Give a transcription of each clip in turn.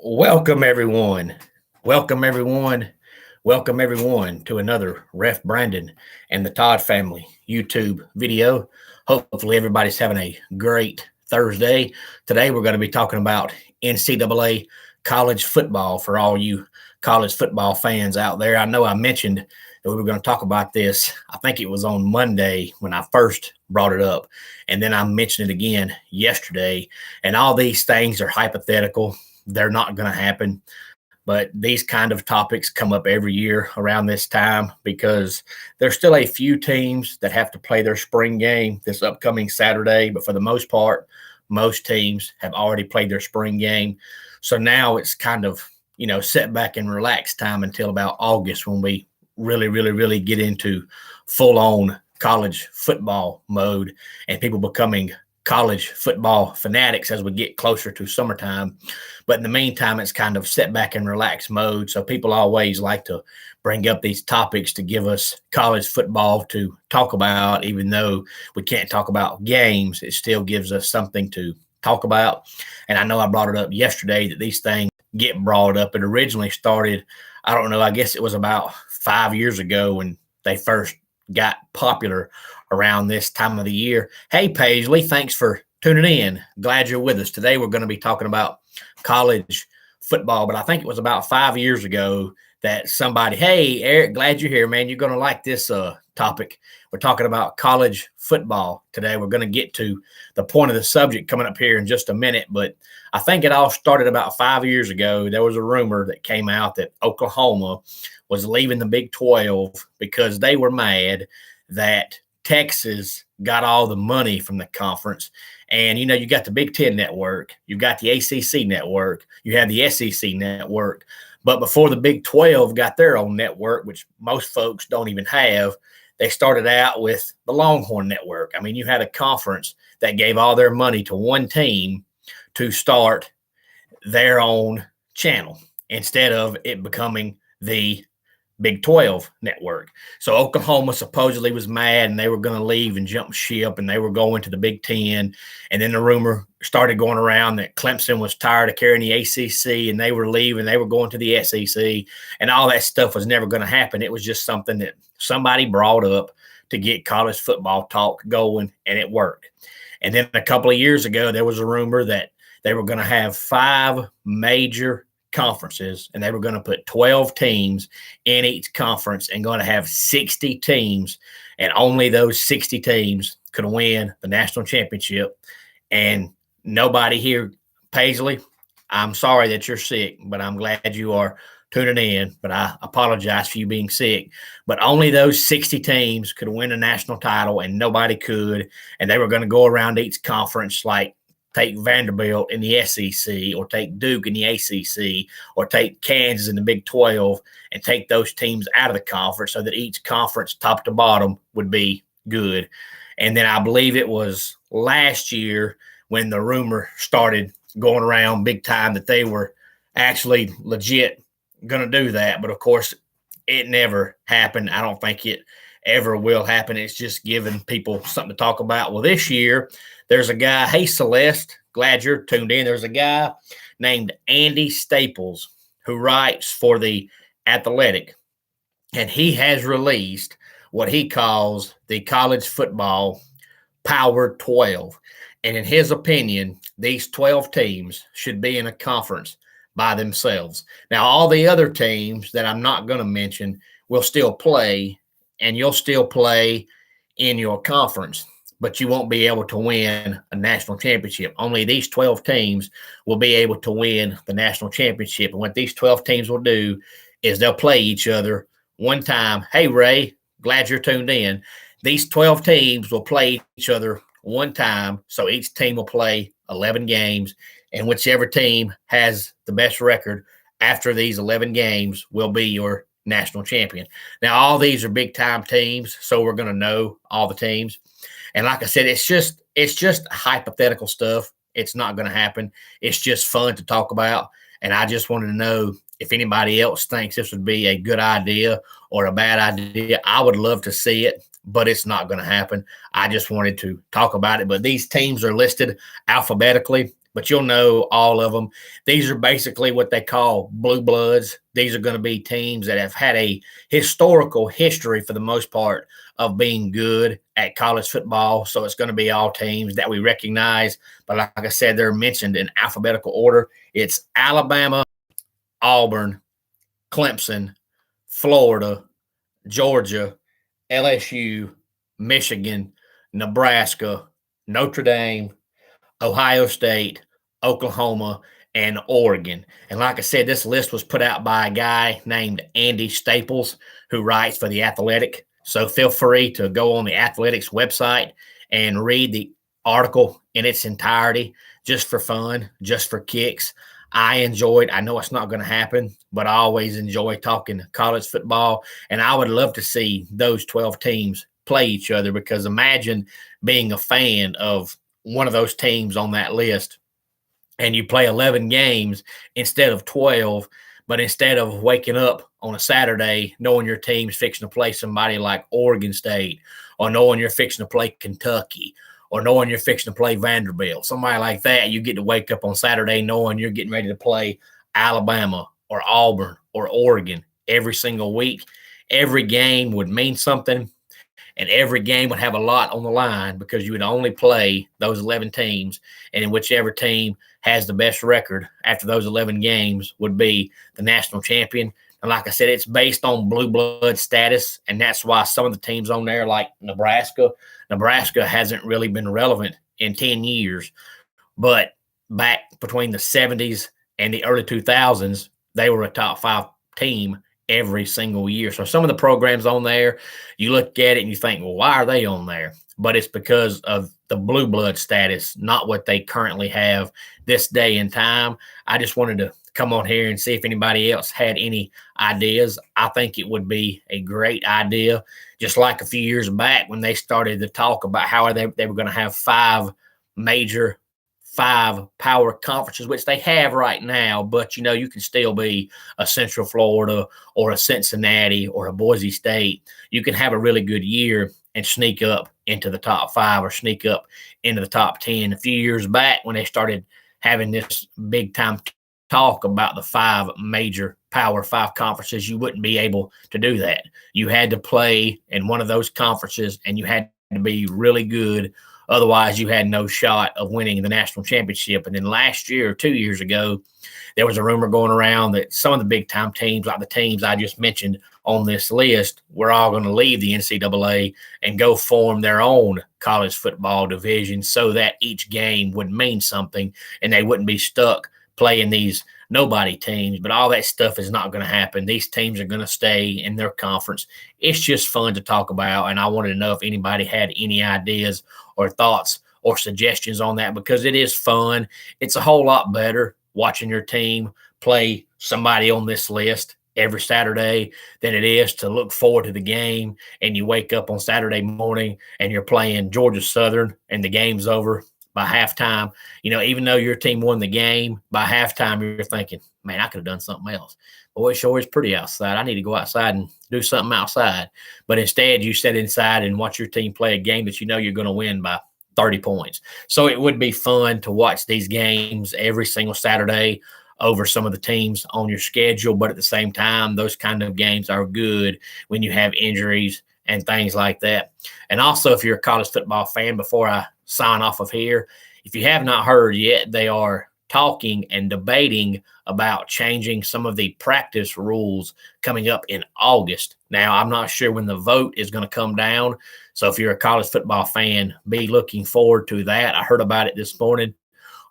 Welcome, everyone. Welcome, everyone. Welcome, everyone, to another Ref Brandon and the Todd family YouTube video. Hopefully, everybody's having a great Thursday. Today, we're going to be talking about NCAA college football for all you college football fans out there. I know I mentioned that we were going to talk about this. I think it was on Monday when I first brought it up. And then I mentioned it again yesterday. And all these things are hypothetical. They're not going to happen. But these kind of topics come up every year around this time because there's still a few teams that have to play their spring game this upcoming Saturday. But for the most part, most teams have already played their spring game. So now it's kind of, set back and relax time until about August when we really get into full-on college football mode and people becoming college football fanatics as we get closer to summertime. But in the meantime, it's kind of set back and relax mode. So people always like to bring up these topics to give us college football to talk about. Even though we can't talk about games, it still gives us something to talk about. And I know I brought it up yesterday that these things get brought up. It originally started, I don't know, I guess it was about 5 years ago when they first got popular around this time of the year. Hey, Paisley, thanks for tuning in. Glad you're with us. Today we're going to be talking about college football, but I think it was about 5 years ago that somebody, hey, Eric, glad you're here, man. You're going to like this topic. We're talking about college football today. We're going to get to the point of the subject coming up here in just a minute, but I think it all started about 5 years ago. There was a rumor that came out that Oklahoma was leaving the Big 12 because they were mad that Texas got all the money from the conference. And, you got the Big Ten network, you've got the ACC network, you have the SEC network. But before the Big 12 got their own network, which most folks don't even have, they started out with the Longhorn Network. I mean, you had a conference that gave all their money to one team to start their own channel instead of it becoming the Big 12 network. So Oklahoma supposedly was mad and they were going to leave and jump ship and they were going to the Big 10. And then the rumor started going around that Clemson was tired of carrying the ACC and they were leaving. They were going to the SEC, and all that stuff was never going to happen. It was just something that somebody brought up to get college football talk going, and it worked. And then a couple of years ago, there was a rumor that they were going to have 5 major conferences, and they were going to put 12 teams in each conference and going to have 60 teams, and only those 60 teams could win the national championship. And nobody here, Paisley, I'm sorry that you're sick, but I'm glad you are tuning in, but I apologize for you being sick. But only those 60 teams could win a national title, and nobody could. And they were going to go around each conference, like take Vanderbilt in the SEC, or take Duke in the ACC, or take Kansas in the Big 12, and take those teams out of the conference so that each conference, top to bottom, would be good. And then I believe it was last year when the rumor started going around big time that they were actually legit going to do that. But of course, it never happened. I don't think it ever will happen. It's just giving people something to talk about. Well, this year, there's a guy, hey, Celeste, glad you're tuned in. There's a guy named Andy Staples who writes for The Athletic, and he has released what he calls the college football Power 12. And in his opinion, these 12 teams should be in a conference by themselves. Now, all the other teams that I'm not going to mention will still play, and you'll still play in your conference, but you won't be able to win a national championship. Only these 12 teams will be able to win the national championship. And what these 12 teams will do is they'll play each other one time. Hey, Ray, glad you're tuned in. These 12 teams will play each other one time, so each team will play 11 games, and whichever team has the best record after these 11 games will be your national champion. Now, all these are big-time teams, so we're going to know all the teams. And like I said, it's just hypothetical stuff. It's not going to happen. It's just fun to talk about, and I just wanted to know if anybody else thinks this would be a good idea or a bad idea. I would love to see it, but it's not going to happen. I just wanted to talk about it. But these teams are listed alphabetically. but you'll know all of them. These are basically what they call blue bloods. These are going to be teams that have had a historical history for the most part of being good at college football. So it's going to be all teams that we recognize. But like I said, they're mentioned in alphabetical order. It's Alabama, Auburn, Clemson, Florida, Georgia, LSU, Michigan, Nebraska, Notre Dame, Ohio State, Oklahoma, and Oregon. And like I said, this list was put out by a guy named Andy Staples, who writes for The Athletic. So feel free to go on the Athletics website and read the article in its entirety, just for fun, just for kicks. I know it's not going to happen, but I always enjoy talking college football, and I would love to see those 12 teams play each other, because imagine being a fan of one of those teams on that list and you play 11 games instead of 12, but instead of waking up on a Saturday knowing your team's fixing to play somebody like Oregon State, or knowing you're fixing to play Kentucky, or knowing you're fixing to play Vanderbilt, somebody like that, you get to wake up on Saturday knowing you're getting ready to play Alabama or Auburn or Oregon every single week. Every game would mean something, and every game would have a lot on the line, because you would only play those 11 teams, and in whichever team has the best record after those 11 games would be the national champion. And like I said, it's based on blue blood status, and that's why some of the teams on there, like Nebraska hasn't really been relevant in 10 years. But back between the 70s and the early 2000s, they were a top 5 team every single year. So some of the programs on there, you look at it and you think, well, why are they on there? But it's because of the blue blood status, not what they currently have this day and time. I just wanted to come on here and see if anybody else had any ideas. I think it would be a great idea, just like a few years back when they started to talk about how they were going to have 5 power conferences, which they have right now. But, you can still be a Central Florida or a Cincinnati or a Boise State. You can have a really good year and sneak up into the top 5 or sneak up into the top 10. A few years back when they started having this big time talk about the 5 major Power 5 conferences, you wouldn't be able to do that. You had to play in one of those conferences, and you had to be really good. Otherwise, you had no shot of winning the national championship. And then last year or 2 years ago, there was a rumor going around that some of the big-time teams, like the teams I just mentioned on this list, were all going to leave the NCAA and go form their own college football division, so that each game would mean something and they wouldn't be stuck playing these nobody teams. But all that stuff is not going to happen. These teams are going to stay in their conference. It's just fun to talk about, and I wanted to know if anybody had any ideas or thoughts or suggestions on that, because it is fun. It's a whole lot better watching your team play somebody on this list every Saturday than it is to look forward to the game and you wake up on Saturday morning and you're playing Georgia Southern and the game's over by halftime. Even though your team won the game, by halftime you're thinking, man, I could have done something else. Boy, it sure is pretty outside. I need to go outside and do something outside. But instead, you sit inside and watch your team play a game that you know you're going to win by 30 points. So it would be fun to watch these games every single Saturday over some of the teams on your schedule. But at the same time, those kind of games are good when you have injuries and things like that. And also, if you're a college football fan, before I sign off of here, if you have not heard yet, they are talking and debating about changing some of the practice rules coming up in August. Now, I'm not sure when the vote is going to come down. So if you're a college football fan, be looking forward to that. I heard about it this morning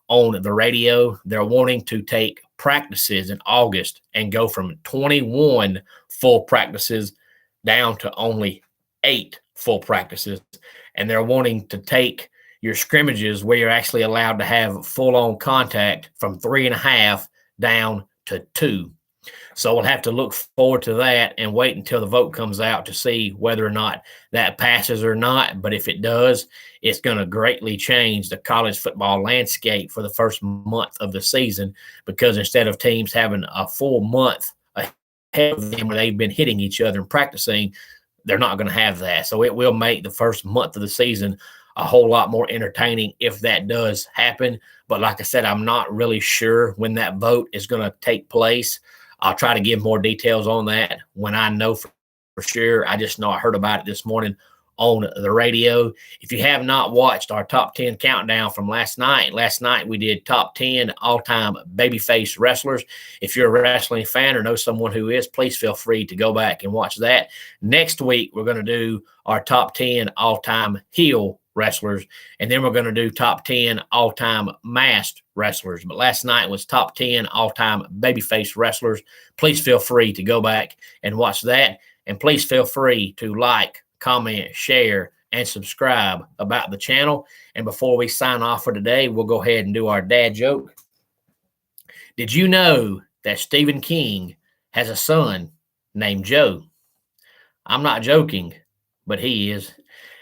on the radio. They're wanting to take practices in August and go from 21 full practices down to only 8 full practices. And they're wanting to take your scrimmages, where you're actually allowed to have full-on contact, from 3.5 down to 2. So we'll have to look forward to that and wait until the vote comes out to see whether or not that passes or not. But if it does, it's going to greatly change the college football landscape for the first month of the season, because instead of teams having a full month ahead of them where they've been hitting each other and practicing, they're not going to have that. So it will make the first month of the season a whole lot more entertaining if that does happen. But like I said, I'm not really sure when that vote is going to take place. I'll try to give more details on that when I know for sure. I just know I heard about it this morning on the radio. If you have not watched our top 10 countdown from last night we did top 10 all-time babyface wrestlers. If you're a wrestling fan or know someone who is, please feel free to go back and watch that. Next week, we're going to do our top 10 all-time heel wrestlers, and then we're going to do top 10 all-time masked wrestlers. But last night was top 10 all-time babyface wrestlers. Please feel free to go back and watch that, and please feel free to like, comment, share, and subscribe about the channel. And before we sign off for today, we'll go ahead and do our dad joke. Did you know that Stephen King has a son named Joe? I'm not joking, but he is.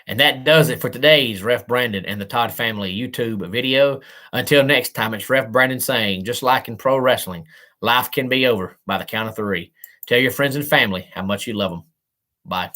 And that does it for today's Ref Brandon and the Todd Family YouTube video. Until next time, it's Ref Brandon saying, just like in pro wrestling, life can be over by the count of 3. Tell your friends and family how much you love them. Bye.